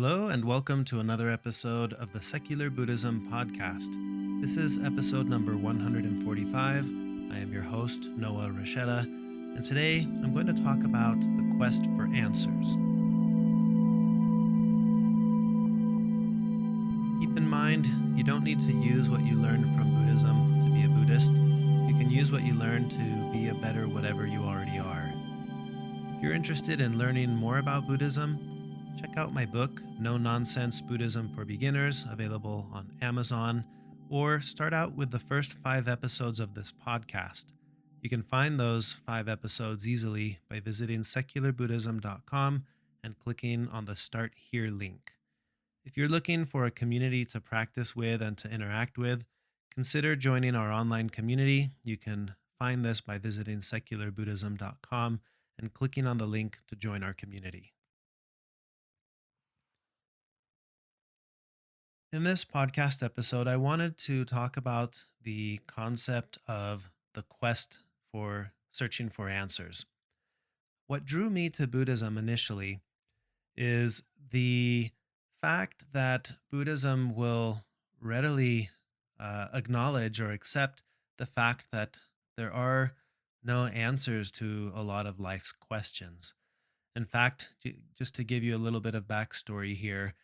Hello, and welcome to another episode of the Secular Buddhism Podcast. This is episode number 145. I am your host, Noah Rasheta, and today I'm going to talk about the quest for answers. Keep in mind, you don't need to use what you learned from Buddhism to be a Buddhist. You can use what you learned to be a better whatever you already are. If you're interested in learning more about Buddhism, check out my book, No Nonsense Buddhism for Beginners, available on Amazon, or start out with the first 5 episodes of this podcast. You can find those 5 episodes easily by visiting secularbuddhism.com and clicking on the Start Here link. If you're looking for a community to practice with and to interact with, consider joining our online community. You can find this by visiting secularbuddhism.com and clicking on the link to join our community. In this podcast episode, I wanted to talk about the concept of the quest for searching for answers. What drew me to Buddhism initially is the fact that Buddhism will readily acknowledge or accept the fact that there are no answers to a lot of life's questions. In fact, just to give you a little bit of backstory here,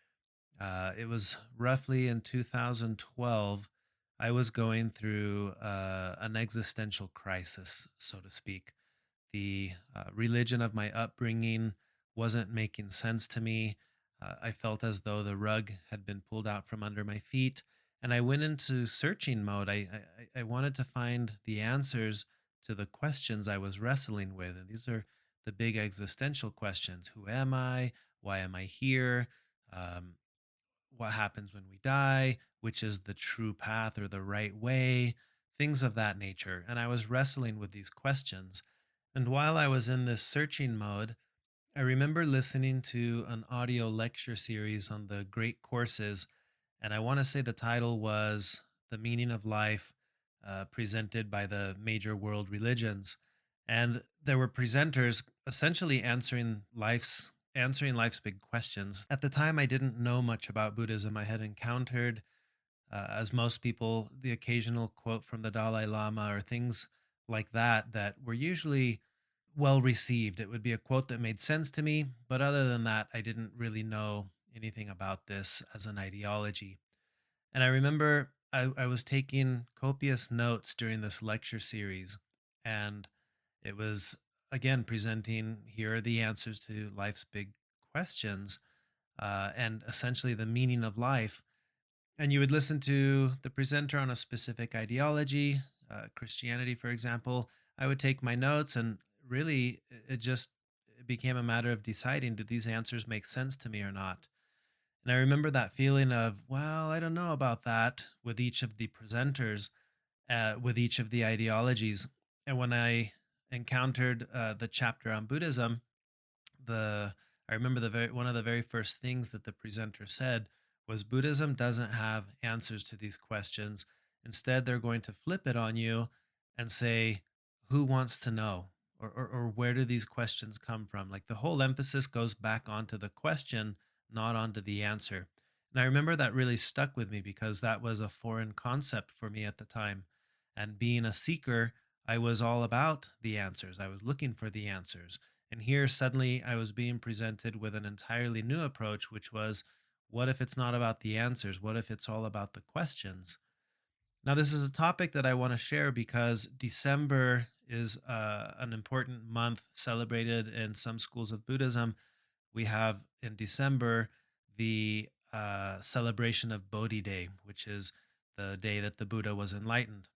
it was roughly in 2012. I was going through an existential crisis, so to speak. The religion of my upbringing wasn't making sense to me. I felt as though the rug had been pulled out from under my feet, and I went into searching mode. I wanted to find the answers to the questions I was wrestling with, and these are the big existential questions: Who am I? Why am I here? Um, what happens when we die, which is the true path or the right way, things of that nature. And I was wrestling with these questions. And while I was in this searching mode, I remember listening to an audio lecture series on the great courses. And I want to say the title was The Meaning of Life, presented by the major world religions. And there were presenters essentially answering life's big questions. At the time, I didn't know much about Buddhism. I had encountered, as most people, the occasional quote from the Dalai Lama or things like that that were usually well received. It would be a quote that made sense to me, but other than that, I didn't really know anything about this as an ideology. And I remember I was taking copious notes during this lecture series, and it was again presenting here are the answers to life's big questions, and essentially the meaning of life. And you would listen to the presenter on a specific ideology, Christianity, for example. I would take my notes, and really, it became a matter of deciding, do these answers make sense to me or not? And I remember that feeling of, well, I don't know about that with each of the presenters, with each of the ideologies. And when I encountered the chapter on Buddhism, the I remember the very one of the very first things that the presenter said was Buddhism doesn't have answers to these questions. Instead, they're going to flip it on you and say, who wants to know? Or where do these questions come from? Like the whole emphasis goes back onto the question, not onto the answer. And I remember that really stuck with me because that was a foreign concept for me at the time. And being a seeker, I was all about the answers. I was looking for the answers. And here suddenly I was being presented with an entirely new approach, which was, what if it's not about the answers? What if it's all about the questions? Now, this is a topic that I want to share because December is an important month celebrated in some schools of Buddhism. We have in December the celebration of Bodhi Day, which is the day that the Buddha was enlightened.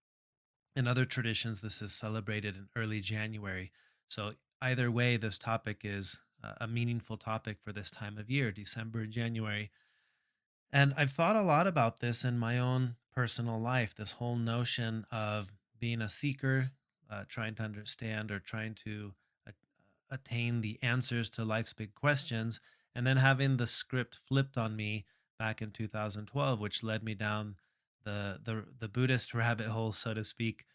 In other traditions, this is celebrated in early January. So, either way, this topic is a meaningful topic for this time of year, December and January. And I've thought a lot about this in my own personal life, this whole notion of being a seeker, trying to understand or trying to a- attain the answers to life's big questions, and then having the script flipped on me back in 2012, which led me down the Buddhist rabbit hole, so to speak,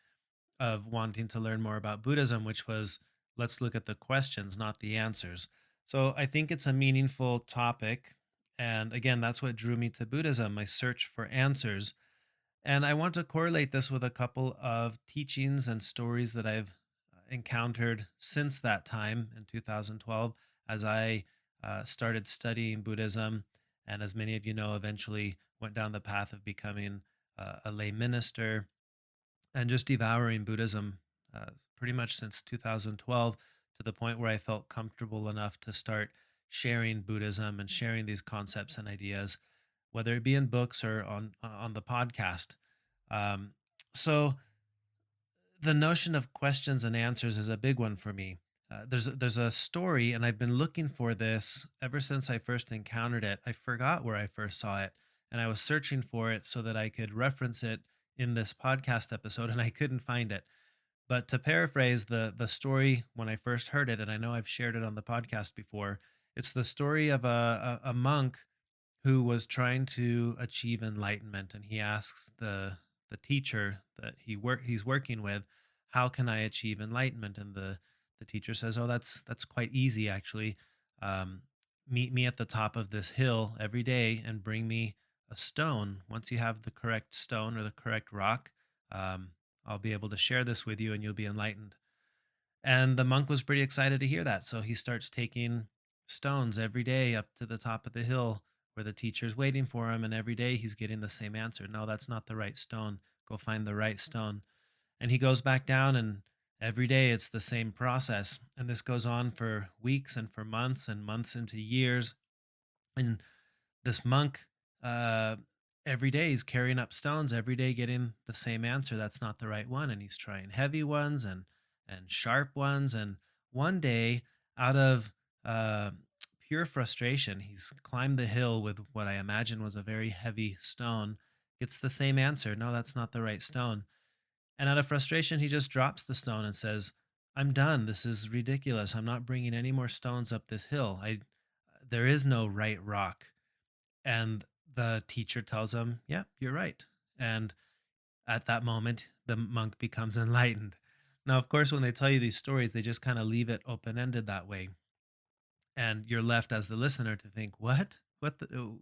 of wanting to learn more about Buddhism, which was let's look at the questions, not the answers. So I think it's a meaningful topic. And again, that's what drew me to Buddhism, my search for answers. And I want to correlate this with a couple of teachings and stories that I've encountered since that time in 2012 as I started studying Buddhism. And as many of you know, eventually went down the path of becoming a lay minister and just devouring Buddhism pretty much since 2012 to the point where I felt comfortable enough to start sharing Buddhism and sharing these concepts and ideas, whether it be in books or on the podcast. Um, so the notion of questions and answers is a big one for me. There's a story, and I've been looking for this ever since I first encountered it. I forgot where I first saw it, and I was searching for it so that I could reference it in this podcast episode, and I couldn't find it. But to paraphrase the story when I first heard it, and I know I've shared it on the podcast before, it's the story of a monk who was trying to achieve enlightenment, and he asks the teacher that he's working with, how can I achieve enlightenment? And the teacher says, oh, that's quite easy actually. um, Meet me at the top of this hill every day and bring me a stone. Once you have the correct stone or the correct rock, um, I'll be able to share this with you and you'll be enlightened. And the monk was pretty excited to hear that. So he starts taking stones every day up to the top of the hill where the teacher's waiting for him. And every day he's getting the same answer. No, that's not the right stone. Go find the right stone. And he goes back down, and every day it's the same process. And this goes on for weeks and for months and months into years. And this monk, uh, every day he's carrying up stones, every day getting the same answer. That's not the right one, and he's trying heavy ones and sharp ones. And one day, out of uh, pure frustration, he's climbed the hill with what I imagine was a very heavy stone. Gets the same answer. No, that's not the right stone. And out of frustration, he just drops the stone and says, "I'm done. This is ridiculous. I'm not bringing any more stones up this hill. I There is no right rock." And the teacher tells him, "Yeah, you're right." And at that moment, the monk becomes enlightened. Now, of course, when they tell you these stories, they just kind of leave it open ended that way. And you're left as the listener to think, what? What the,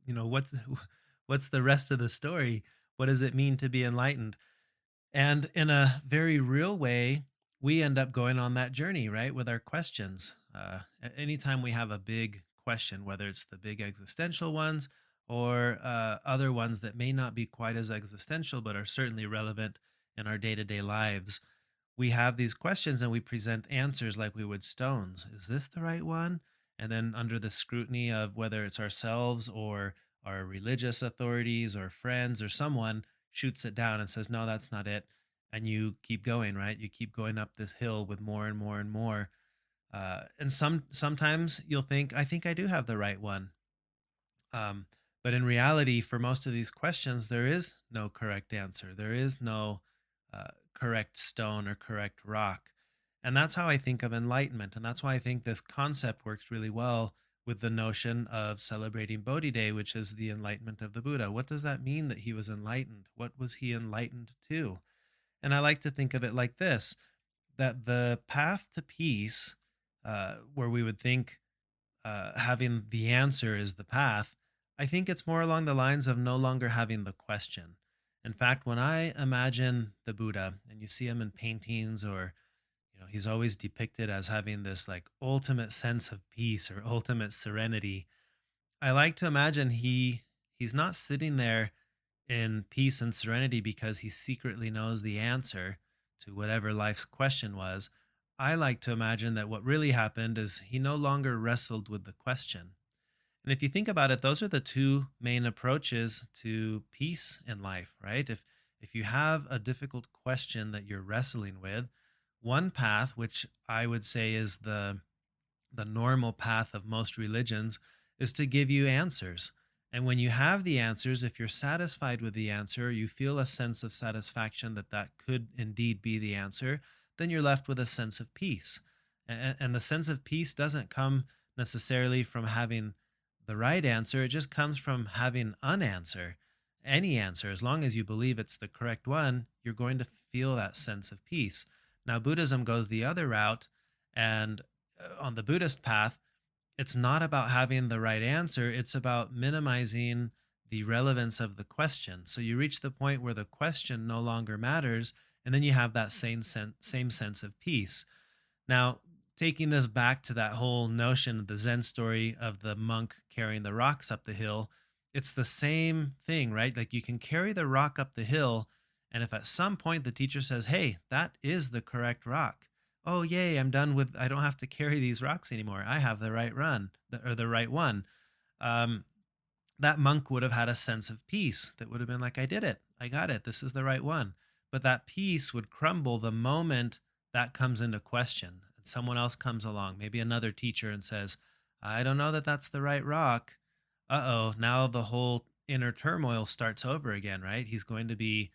what's, what's the rest of the story? What does it mean to be enlightened? And in a very real way, we end up going on that journey, right? With our questions. Anytime we have a big question, whether it's the big existential ones or other ones that may not be quite as existential, but are certainly relevant in our day to day lives, we have these questions and we present answers like we would stones. Is this the right one? And then, under the scrutiny of whether it's ourselves or our religious authorities or friends or someone, shoots it down and says, no, that's not it. And you keep going, right? You keep going up this hill with more and more and more. And sometimes you'll think I do have the right one. Um, but in reality, for most of these questions, there is no correct answer. There is no correct stone or correct rock. And that's how I think of enlightenment. And that's why I think this concept works really well with the notion of celebrating Bodhi Day, which is the enlightenment of the Buddha. What does that mean that he was enlightened? What was he enlightened to? And I like to think of it like this, that the path to peace, where we would think having the answer is the path, I think it's more along the lines of no longer having the question. In fact, when I imagine the Buddha and you see him in paintings, or he's always depicted as having this like ultimate sense of peace or ultimate serenity, I like to imagine he's not sitting there in peace and serenity because he secretly knows the answer to whatever life's question was. I like to imagine that what really happened is he no longer wrestled with the question. And if you think about it, those are the two main approaches to peace in life, right? If you have a difficult question that you're wrestling with, one path, which I would say is the normal path of most religions, is to give you answers. And when you have the answers, if you're satisfied with the answer, you feel a sense of satisfaction that that could indeed be the answer, then you're left with a sense of peace. And the sense of peace doesn't come necessarily from having the right answer, it just comes from having an answer. Any answer, as long as you believe it's the correct one, you're going to feel that sense of peace. Now, Buddhism goes the other route, and on the Buddhist path, it's not about having the right answer, it's about minimizing the relevance of the question. So you reach the point where the question no longer matters, and then you have that same sense of peace. Now, taking this back to that whole notion of the Zen story of the monk carrying the rocks up the hill, it's the same thing, right? Like you can carry the rock up the hill, and if at some point the teacher says, "Hey, that is the correct rock," oh, yay, I'm done with, I don't have to carry these rocks anymore. I have the right or the right one. Um, that monk would have had a sense of peace that would have been like, I did it. I got it. This is the right one. But that peace would crumble the moment that comes into question and someone else comes along, maybe another teacher, and says, I don't know that that's the right rock. Uh oh. Now the whole inner turmoil starts over again, right? He's going to be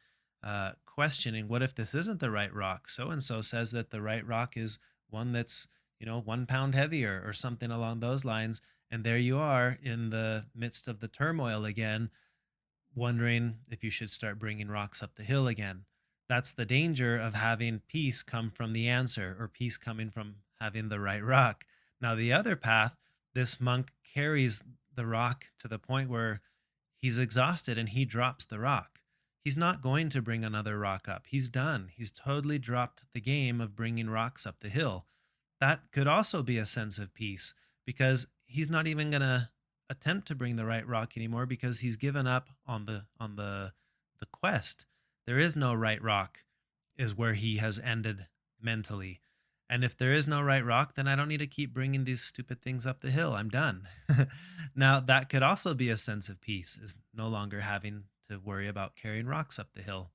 questioning, what if this isn't the right rock? So and so says that the right rock is one that's, 1 pound heavier or something along those lines, and there you are in the midst of the turmoil again, wondering if you should start bringing rocks up the hill again. That's the danger of having peace come from the answer, or peace coming from having the right rock. Now, the other path, this monk carries the rock to the point where he's exhausted and he drops the rock. He's not going to bring another rock up. He's done. He's totally dropped the game of bringing rocks up the hill. That could also be a sense of peace, because he's not even going to attempt to bring the right rock anymore, because he's given up on the quest. There is no right rock, is where he has ended mentally. And if there is no right rock, then I don't need to keep bringing these stupid things up the hill. I'm done. Now, that could also be a sense of peace, is no longer having to worry about carrying rocks up the hill.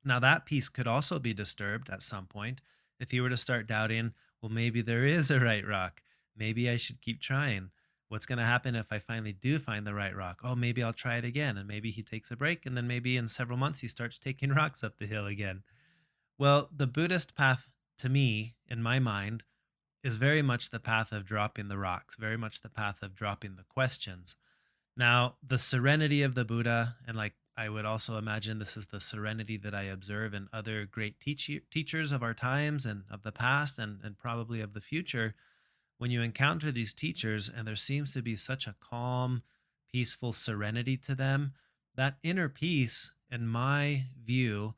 Now, that peace could also be disturbed at some point if he were to start doubting, well, maybe there is a right rock. Maybe I should keep trying. What's going to happen if I finally do find the right rock? Oh, maybe I'll try it again. And maybe he takes a break. And then maybe in several months, he starts taking rocks up the hill again. Well, the Buddhist path, to me, in my mind, is very much the path of dropping the rocks, very much the path of dropping the questions. Now, the serenity of the Buddha, and like I would also imagine this is the serenity that I observe in other great teachers of our times and of the past, and probably of the future. When you encounter these teachers and there seems to be such a calm, peaceful serenity to them, that inner peace, in my view,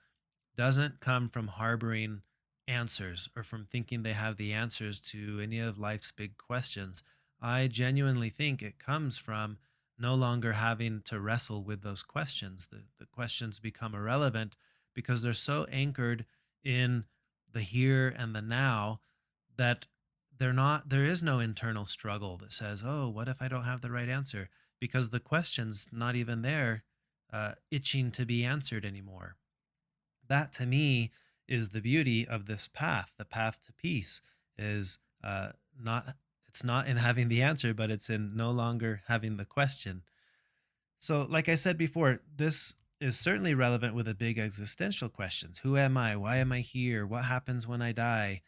doesn't come from harboring answers or from thinking they have the answers to any of life's big questions. I genuinely think it comes from no longer having to wrestle with those questions. The questions become irrelevant because they're so anchored in the here and the now, that there is no internal struggle that says, oh, what if I don't have the right answer? Because the question's not even there, itching to be answered anymore. That to me is the beauty of this path. The path to peace is not, it's not in having the answer, but it's in no longer having the question. So, like I said before, this is certainly relevant with the big existential questions. Who am I? Why am I here? What happens when I die?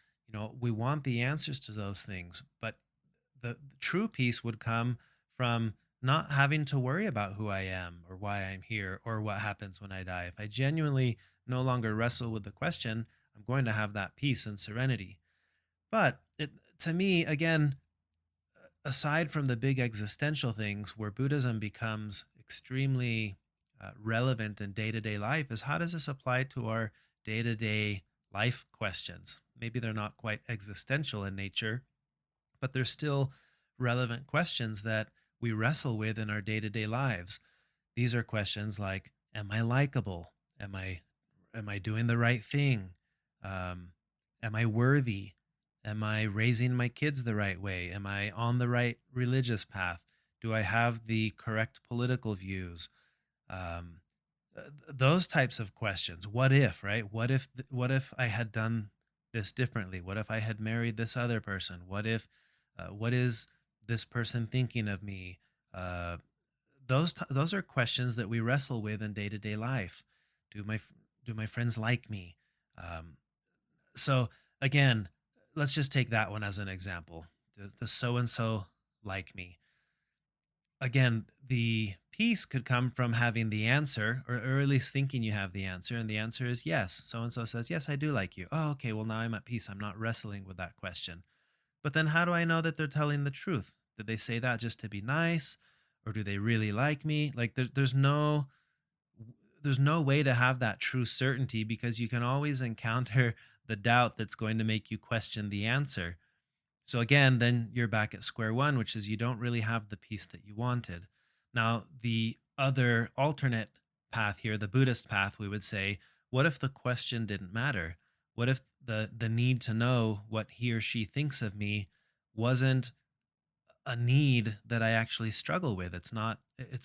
We want the answers to those things, but the true peace would come from not having to worry about who I am or why I'm here or what happens when I die. If I genuinely no longer wrestle with the question, I'm going to have that peace and serenity. But to me, again, aside from the big existential things where Buddhism becomes extremely relevant in day to day life, is how does this apply to our day to day life questions? Maybe they're not quite existential in nature, but they're still relevant questions that we wrestle with in our day to day lives. These are questions like, am I likable? Am I doing the right thing? Um, am I worthy? Am I raising my kids the right way? Am I on the right religious path? Do I have the correct political views? Um, those types of questions. What if, right? What if I had done this differently? What if I had married this other person? What is this person thinking of me? Uh, those are questions that we wrestle with in day to day life. Do my do my friends like me? Um, so again, let's just take that one as an example. Does so and so like me? Again, the peace could come from having the answer, or at least thinking you have the answer. And the answer is yes. So and so says, yes, I do like you. Oh, okay. Well, now I'm at peace. I'm not wrestling with that question. But then how do I know that they're telling the truth? Did they say that just to be nice, or do they really like me? Like there's no way to have that true certainty because you can always encounter the doubt that's going to make you question the answer. So again, then you're back at square one, which is you don't really have the peace that you wanted. Now, the other alternate path here, the Buddhist path, we would say, what if the question didn't matter? What if the need to know what he or she thinks of me wasn't a need that I actually struggle with? It's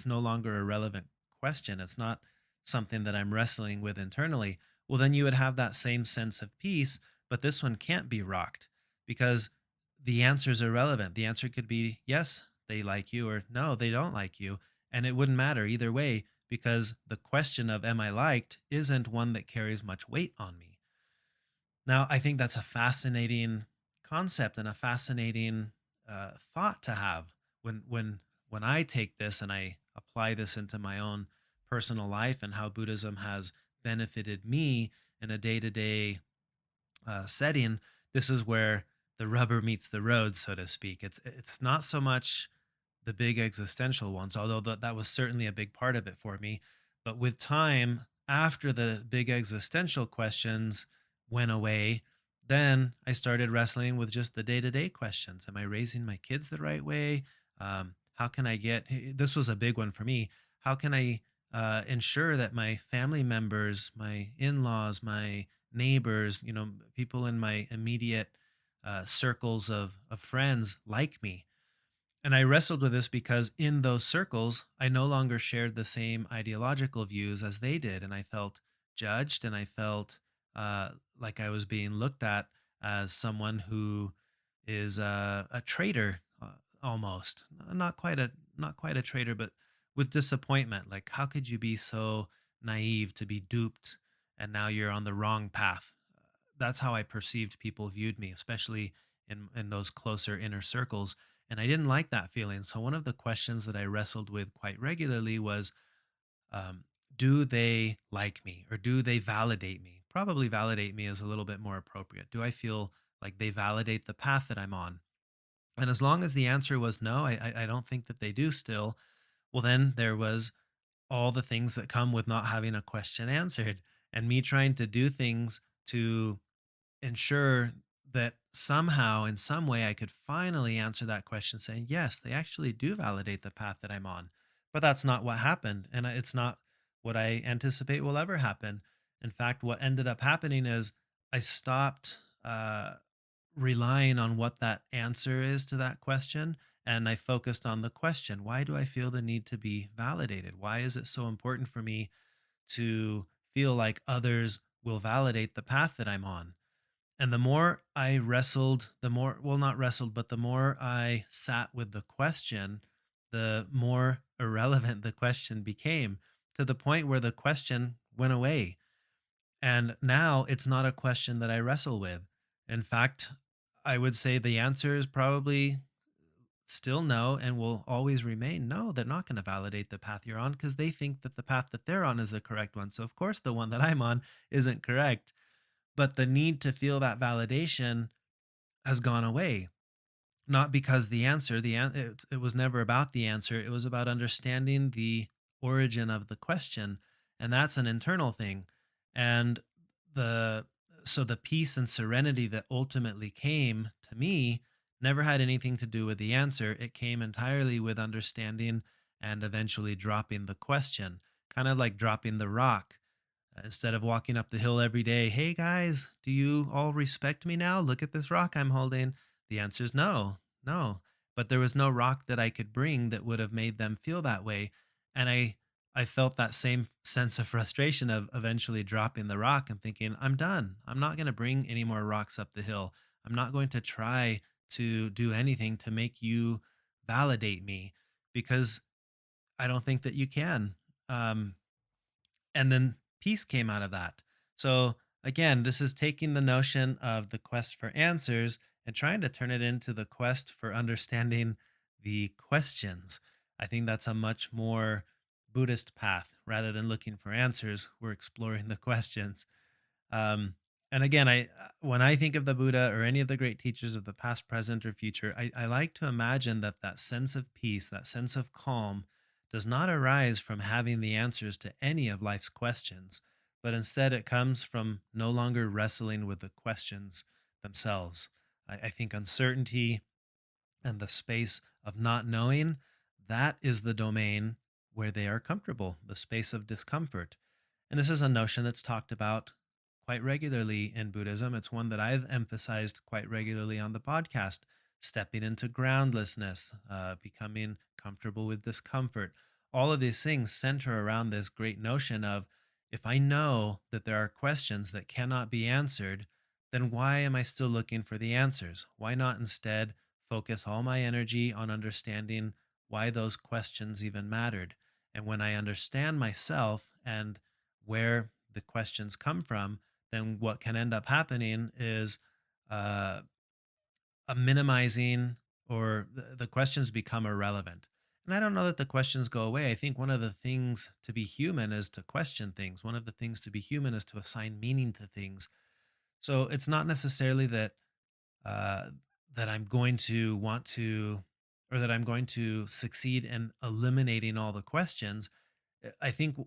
no longer a relevant question. It's not something that I'm wrestling with internally. Well, then you would have that same sense of peace, but this one can't be rocked because the answer is irrelevant. The answer could be yes, they like you, or no, they don't like you. And it wouldn't matter either way because the question of am I liked isn't one that carries much weight on me. Now, I think that's a fascinating concept and a fascinating thought to have when I take this and I apply this into my own personal life and how Buddhism has benefited me in a day to day setting. This is where the rubber meets the road, so to speak. It's not so much the big existential ones, although that was certainly a big part of it for me. But with time, after the big existential questions went away, then I started wrestling with just the day to day questions. Am I raising my kids the right way? How can I get this was a big one for me. How can I ensure that my family members, my in laws, my neighbors, people in my immediate circles of friends like me? And I wrestled with this because in those circles, I no longer shared the same ideological views as they did. And I felt judged and I felt like I was being looked at as someone who is a traitor almost. Not quite a traitor, but with disappointment. Like, how could you be so naive to be duped and now you're on the wrong path? That's how I perceived people viewed me, especially in those closer inner circles, and I didn't like that feeling. So one of the questions that I wrestled with quite regularly was, um, do they like me or do they validate me? Probably validate me is a little bit more appropriate. Do I feel like they validate the path that I'm on? And as long as the answer was no, I don't think that they do still. Well, then there was all the things that come with not having a question answered and me trying to do things to ensure that somehow, in some way, I could finally answer that question saying, yes, they actually do validate the path that I'm on. But that's not what happened. And it's not what I anticipate will ever happen. In fact, what ended up happening is I stopped relying on what that answer is to that question. And I focused on the question: why do I feel the need to be validated? Why is it so important for me to feel like others will validate the path that I'm on? And the more I wrestled, the more, well, not wrestled, but the more I sat with the question, the more irrelevant the question became to the point where the question went away. And now it's not a question that I wrestle with. In fact, I would say the answer is probably still no and will always remain no. They're not going to validate the path you're on because they think that the path that they're on is the correct one. So, of course, the one that I'm on isn't correct, but the need to feel that validation has gone away. Not because it was never about the answer. It was about understanding the origin of the question, and that's an internal thing. And the so the peace and serenity that ultimately came to me never had anything to do with the answer. It came entirely with understanding and eventually dropping the question, kind of like dropping the rock. Instead of walking up the hill every day, hey guys, do you all respect me now? Look at this rock I'm holding. The answer is no, no. But there was no rock that I could bring that would have made them feel that way. And I felt that same sense of frustration of eventually dropping the rock and thinking, I'm done. I'm not going to bring any more rocks up the hill. I'm not going to try to do anything to make you validate me because I don't think that you can. Um, and then peace came out of that. So again, this is taking the notion of the quest for answers and trying to turn it into the quest for understanding the questions. I think that's a much more Buddhist path. Rather than looking for answers, we're exploring the questions. um, And again, when I think of the Buddha or any of the great teachers of the past, present, or future, I like to imagine that that sense of peace, that sense of calm, does not arise from having the answers to any of life's questions, but instead it comes from no longer wrestling with the questions themselves. I think uncertainty and the space of not knowing, that is the domain where they are comfortable, the space of discomfort. And this is a notion that's talked about quite regularly in Buddhism. It's one that I've emphasized quite regularly on the podcast: stepping into groundlessness, becoming comfortable with discomfort. All of these things center around this great notion of, if I know that there are questions that cannot be answered, then why am I still looking for the answers? Why not instead focus all my energy on understanding why those questions even mattered? And when I understand myself and where the questions come from, then what can end up happening is uh, a minimizing, or the questions become irrelevant. And I don't know that the questions go away. I think one of the things to be human is to question things. One of the things to be human is to assign meaning to things. So it's not necessarily uh, that I'm going to want to, or that I'm going to succeed in eliminating all the questions. I think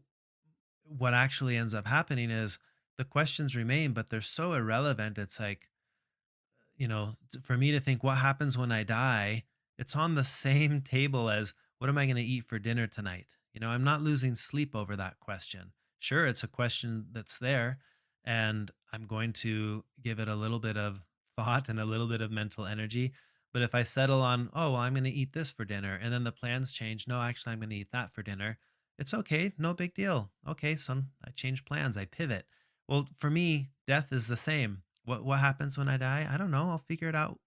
what actually ends up happening is the questions remain, but they're so irrelevant. It's like, for me to think what happens when I die, it's on the same table as what am I going to eat for dinner tonight? I'm not losing sleep over that question. Sure, it's a question that's there, and I'm going to give it a little bit of thought and a little bit of mental energy. But if I settle on, oh, well, I'm going to eat this for dinner, and then the plans change, no, actually, I'm going to eat that for dinner, it's okay, no big deal. Okay, so I change plans, I pivot. Well, for me, death is the same. What happens when I die? I don't know. I'll figure it out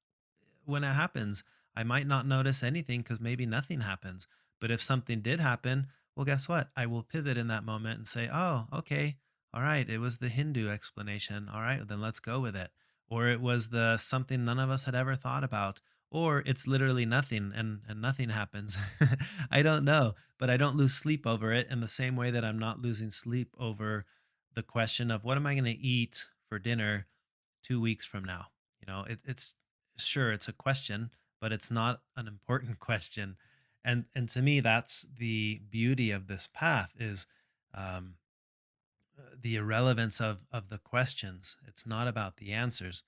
when it happens. I might not notice anything because maybe nothing happens. But if something did happen, well, guess what? I will pivot in that moment and say, oh, okay. All right. It was the Hindu explanation. All right. Then let's go with it. Or it was the something none of us had ever thought about. Or it's literally nothing, and nothing happens. I don't know. But I don't lose sleep over it in the same way that I'm not losing sleep over the question of what am I going to eat for dinner 2 weeks from now. It's sure it's a question, but it's not an important question. And to me, that's the beauty of this path is um, the irrelevance of the questions. It's not about the answers.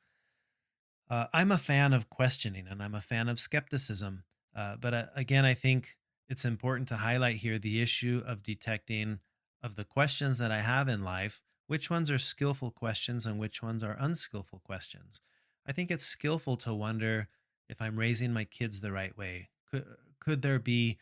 I'm a fan of questioning and I'm a fan of skepticism. But again, I think it's important to highlight here the issue of detecting, of the questions that I have in life, which ones are skillful questions and which ones are unskillful questions. I think it's skillful to wonder if I'm raising my kids the right way. Could there be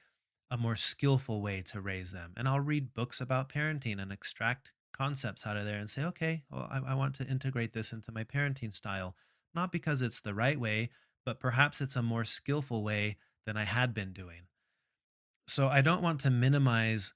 a more skillful way to raise them? And I'll read books about parenting and extract concepts out of there and say, okay, well, I want to integrate this into my parenting style, not because it's the right way, but perhaps it's a more skillful way than I had been doing. So I don't want to minimize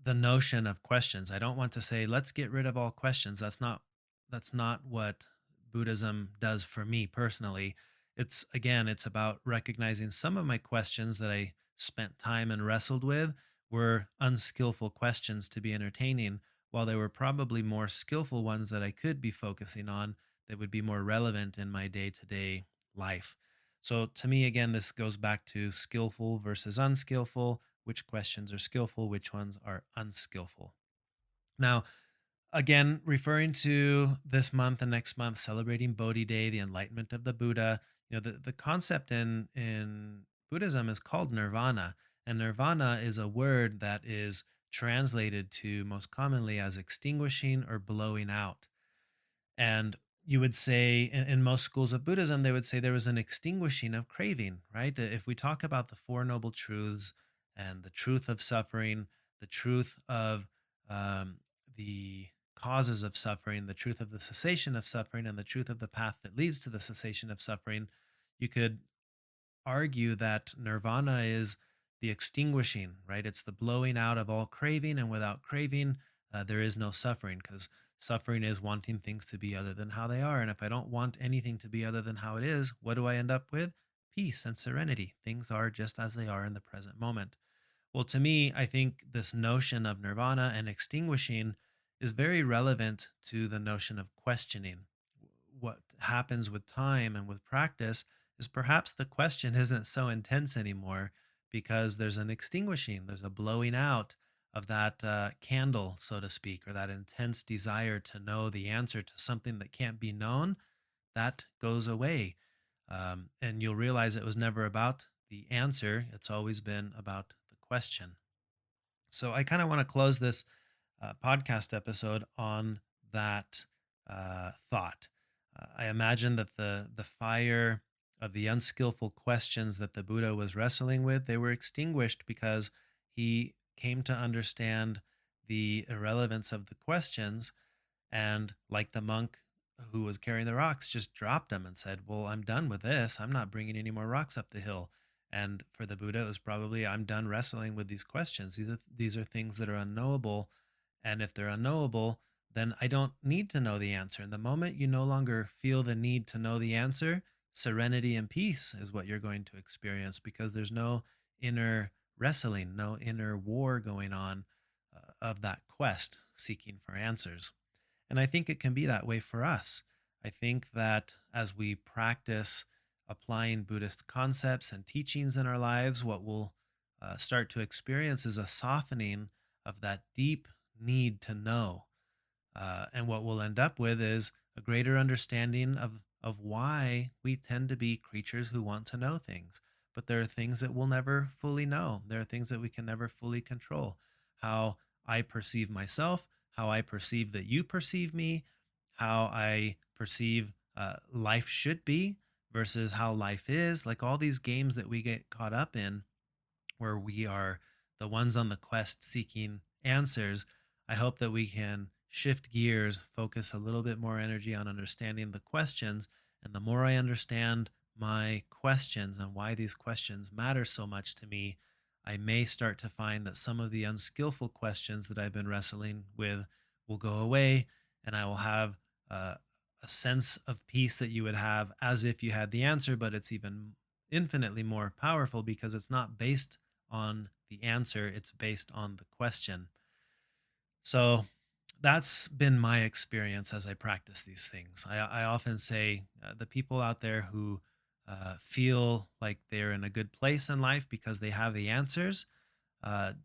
the notion of questions. I don't want to say let's get rid of all questions. That's not what Buddhism does for me personally. It's again, it's about recognizing some of my questions that I spent time and wrestled with were unskillful questions to be entertaining, while there were probably more skillful ones that I could be focusing on that would be more relevant in my day-to-day life. So to me, again, this goes back to skillful versus unskillful, which questions are skillful, which ones are unskillful. Now, again, referring to this month and next month, celebrating Bodhi Day, the enlightenment of the Buddha, the concept in Buddhism is called nirvana. And nirvana is a word that is translated to most commonly as extinguishing or blowing out. And you would say in most schools of Buddhism, they would say there was an extinguishing of craving, right? That if we talk about the Four Noble Truths and the truth of suffering, the truth of um, the causes of suffering, the truth of the cessation of suffering, and the truth of the path that leads to the cessation of suffering, you could argue that nirvana is the extinguishing, right? It's the blowing out of all craving, and without craving, there is no suffering, because suffering is wanting things to be other than how they are. And if I don't want anything to be other than how it is, what do I end up with? Peace and serenity. Things are just as they are in the present moment. Well, to me, I think this notion of nirvana and extinguishing is very relevant to the notion of questioning. what happens with time and with practice is perhaps the question isn't so intense anymore because there's an extinguishing, there's a blowing out of that candle, so to speak, or that intense desire to know the answer to something that can't be known. That goes away. And you'll realize it was never about the answer, it's always been about the question. So I kind of want to close this podcast episode on that thought. I imagine that the fire of the unskillful questions that the Buddha was wrestling with, they were extinguished because he came to understand the irrelevance of the questions, and like the monk who was carrying the rocks, just dropped them and said, "Well, I'm done with this. I'm not bringing any more rocks up the hill." And for the Buddha, it was probably, "I'm done wrestling with these questions. These are things that are unknowable, and if they're unknowable, then I don't need to know the answer." And the moment you no longer feel the need to know the answer, serenity and peace is what you're going to experience because there's no inner wrestling, no inner war going on of that quest seeking for answers. And I think it can be that way for us. I think that as we practice applying Buddhist concepts and teachings in our lives, what we'll start to experience is a softening of that deep need to know. And what we'll end up with is a greater understanding of why we tend to be creatures who want to know things. But there are things that we'll never fully know. There are things that we can never fully control. How I perceive myself, how I perceive that you perceive me, how I perceive life should be versus how life is. Like all these games that we get caught up in where we are the ones on the quest seeking answers, I hope that we can shift gears, focus a little bit more energy on understanding the questions. And the more I understand my questions and why these questions matter so much to me, I may start to find that some of the unskillful questions that I've been wrestling with will go away, and I will have a sense of peace that you would have as if you had the answer, but it's even infinitely more powerful because it's not based on the answer, it's based on the question. So that's been my experience as I practice these things. I often say the people out there who feel like they're in a good place in life because they have the answers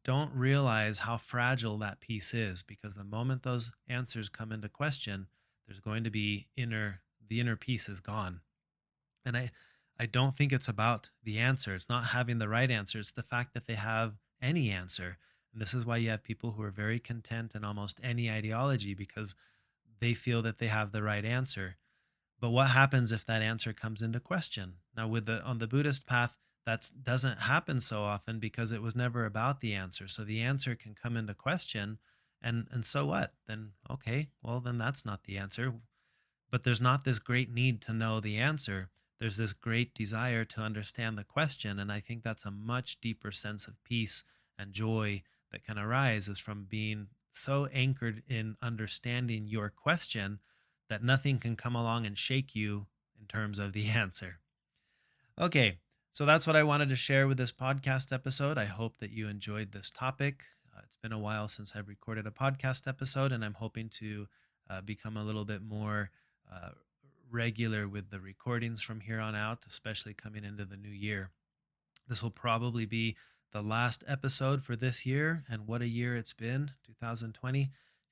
don't realize how fragile that piece is because the moment those answers come into question, there's going to be the inner piece is gone. And I don't think it's about the answer. It's not having the right answer. It's the fact that they have any answer. And this is why you have people who are very content in almost any ideology because they feel that they have the right answer. But what happens if that answer comes into question? Now, with the on the Buddhist path, that doesn't happen so often because it was never about the answer. So the answer can come into question, and so what? Then okay, well then that's not the answer. But there's not this great need to know the answer. There's this great desire to understand the question, and I think that's a much deeper sense of peace and joy that can arise is from being so anchored in understanding your question that nothing can come along and shake you in terms of the answer. Okay, so that's what I wanted to share with this podcast episode. I hope that you enjoyed this topic. It's been a while since I've recorded a podcast episode, and I'm hoping to become a little bit more uh, regular with the recordings from here on out, especially coming into the new year. This will probably be the last episode for this year, and what a year it's been, 2020. It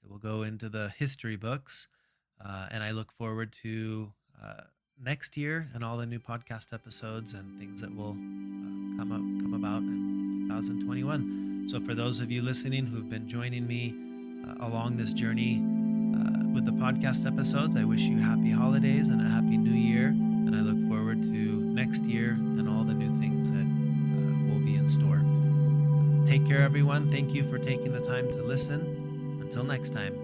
will go into the history books, and I look forward to next year and all the new podcast episodes and things that will come about in 2021. So for those of you listening who've been joining me along this journey with the podcast episodes, I wish you happy holidays and a happy new year, and I look forward to next year and all the new things that will be in store. Take care, everyone. Thank you for taking the time to listen. Until next time.